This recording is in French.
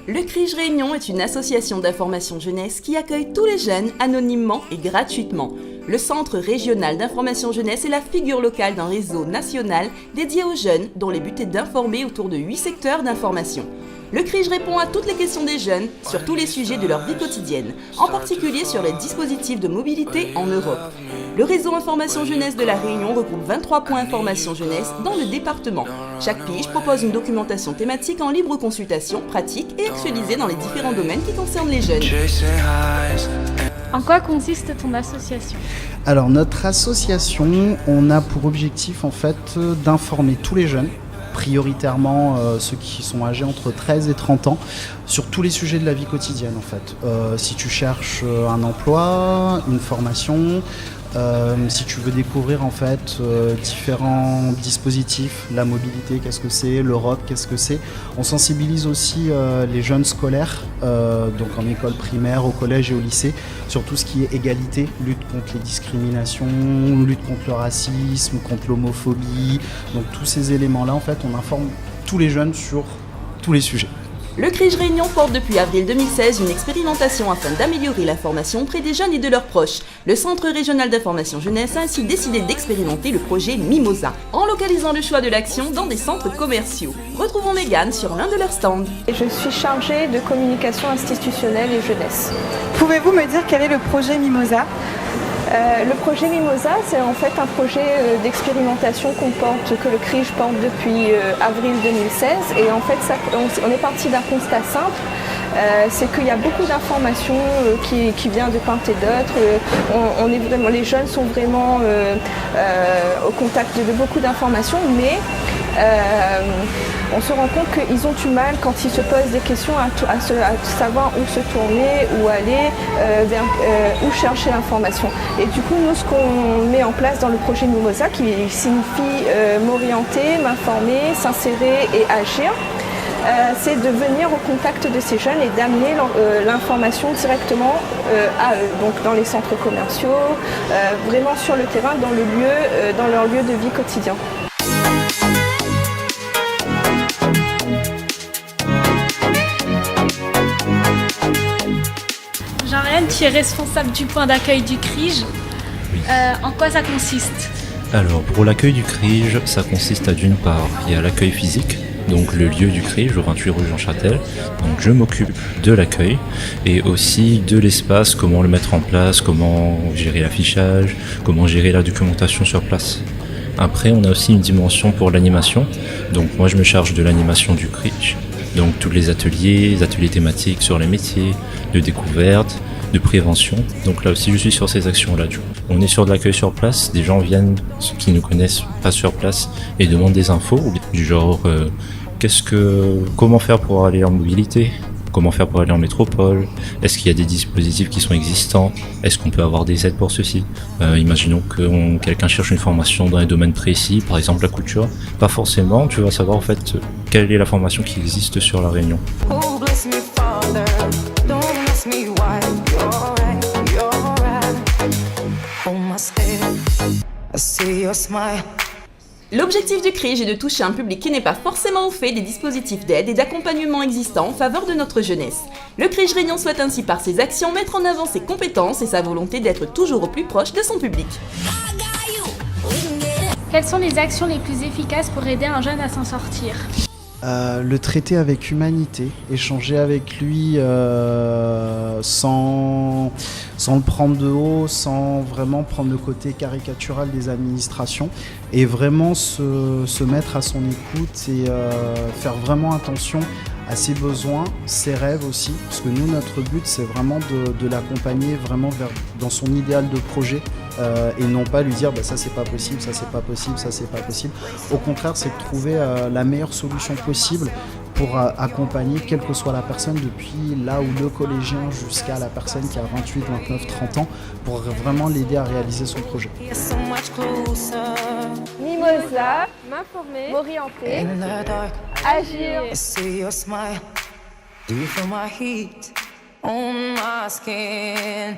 Le CRIJ Réunion est une association d'information jeunesse qui accueille tous les jeunes anonymement et gratuitement. Le Centre régional d'information jeunesse est la figure locale d'un réseau national dédié aux jeunes dont le but est d'informer autour de 8 secteurs d'information. Le CRIJ répond à toutes les questions des jeunes sur tous les sujets de leur vie quotidienne, en particulier sur les dispositifs de mobilité en Europe. Le réseau Information Jeunesse de la Réunion regroupe 23 points Information Jeunesse dans le département. Chaque pige propose une documentation thématique en libre consultation, pratique et actualisée dans les différents domaines qui concernent les jeunes. En quoi consiste ton association ? Alors notre association, on a pour objectif en fait d'informer tous les jeunes, prioritairement ceux qui sont âgés entre 13 et 30 ans, sur tous les sujets de la vie quotidienne en fait. Si tu cherches un emploi, une formation, si tu veux découvrir en fait différents dispositifs, la mobilité, qu'est-ce que c'est, l'Europe, qu'est-ce que c'est. On sensibilise aussi les jeunes scolaires, donc en école primaire, au collège et au lycée, sur tout ce qui est égalité, lutte contre les discriminations, lutte contre le racisme, contre l'homophobie. Donc tous ces éléments-là, en fait, on informe tous les jeunes sur tous les sujets. Le CRIJ Réunion porte depuis avril 2016 une expérimentation afin d'améliorer la formation auprès des jeunes et de leurs proches. Le Centre régional d'information jeunesse a ainsi décidé d'expérimenter le projet Mimosa, en localisant le choix de l'action dans des centres commerciaux. Retrouvons Mégane sur l'un de leurs stands. Je suis chargée de communication institutionnelle et jeunesse. Pouvez-vous me dire quel est le projet Mimosa ? Le projet Mimosa, c'est en fait un projet d'expérimentation que le CRIJ porte depuis avril 2016. Et en fait, on est parti d'un constat simple. C'est qu'il y a beaucoup d'informations qui viennent de part et d'autre. Les jeunes sont vraiment au contact de beaucoup d'informations, mais on se rend compte qu'ils ont du mal quand ils se posent des questions à savoir où se tourner, où aller, où chercher l'information. Et du coup, nous, ce qu'on met en place dans le projet Mimosa, qui signifie m'orienter, m'informer, s'insérer et agir, c'est de venir au contact de ces jeunes et d'amener l'information directement à eux, donc dans les centres commerciaux, vraiment sur le terrain, dans leur lieu de vie quotidien. Jean-Réal, tu es responsable du point d'accueil du CRIJ. Oui. En quoi ça consiste ? Alors pour l'accueil du CRIJ, ça consiste à d'une part, il y a l'accueil physique, donc le lieu du CRIJ au 28 rue Jean Châtel. Donc je m'occupe de l'accueil et aussi de l'espace, comment le mettre en place, comment gérer l'affichage, comment gérer la documentation sur place. Après on a aussi une dimension pour l'animation, donc moi je me charge de l'animation du CRIJ. Donc tous les ateliers thématiques sur les métiers, de découverte, de prévention. Donc là aussi je suis sur ces actions-là. On est sur de l'accueil sur place, des gens viennent, ceux qui ne connaissent pas sur place, et demandent des infos, du genre comment faire pour aller en mobilité, comment faire pour aller en métropole, est-ce qu'il y a des dispositifs qui sont existants, est-ce qu'on peut avoir des aides pour ceci. Imaginons que quelqu'un cherche une formation dans un domaine précis, par exemple la couture, pas forcément, tu vas savoir en fait quelle est la formation qui existe sur la Réunion. L'objectif du CRIJ est de toucher un public qui n'est pas forcément au fait des dispositifs d'aide et d'accompagnement existants en faveur de notre jeunesse. Le CRIJ Réunion souhaite ainsi par ses actions mettre en avant ses compétences et sa volonté d'être toujours au plus proche de son public. Quelles sont les actions les plus efficaces pour aider un jeune à s'en sortir ? Le traiter avec humanité, échanger avec lui sans le prendre de haut, sans vraiment prendre le côté caricatural des administrations et vraiment se mettre à son écoute et faire vraiment attention à ses besoins, ses rêves aussi, parce que nous, notre but, c'est vraiment de l'accompagner vraiment dans son idéal de projet et non pas lui dire ça c'est pas possible, ça c'est pas possible, ça c'est pas possible. Au contraire, c'est de trouver la meilleure solution possible pour accompagner quelle que soit la personne, depuis là où le collégien jusqu'à la personne qui a 28, 29, 30 ans, pour vraiment l'aider à réaliser son projet. Mimosa, m'informer, m'orienter, agir. Do you feel my heat on my skin?